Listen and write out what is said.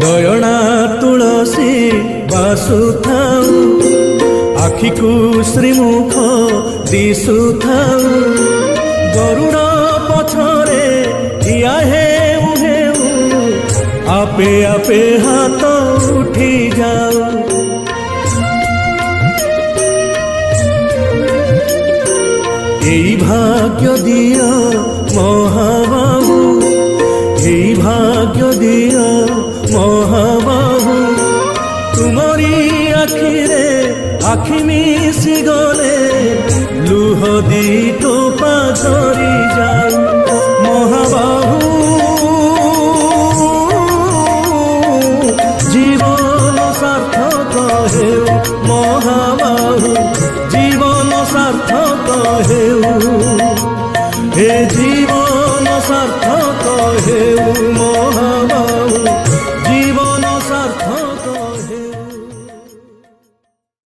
दयणा तुलसी बासुथाऊ आखिकु श्रीमुख दिशुथाऊ गरुड़ पछरे ठिया हेउ हेउ आपे आपे हाथ उठी जाऊ एई भाग्य दिया महाबाहु एई भाग्य दिया महाबाहु तुमरी आखिरे आखि मिसी गले लुह दी टोपा झरी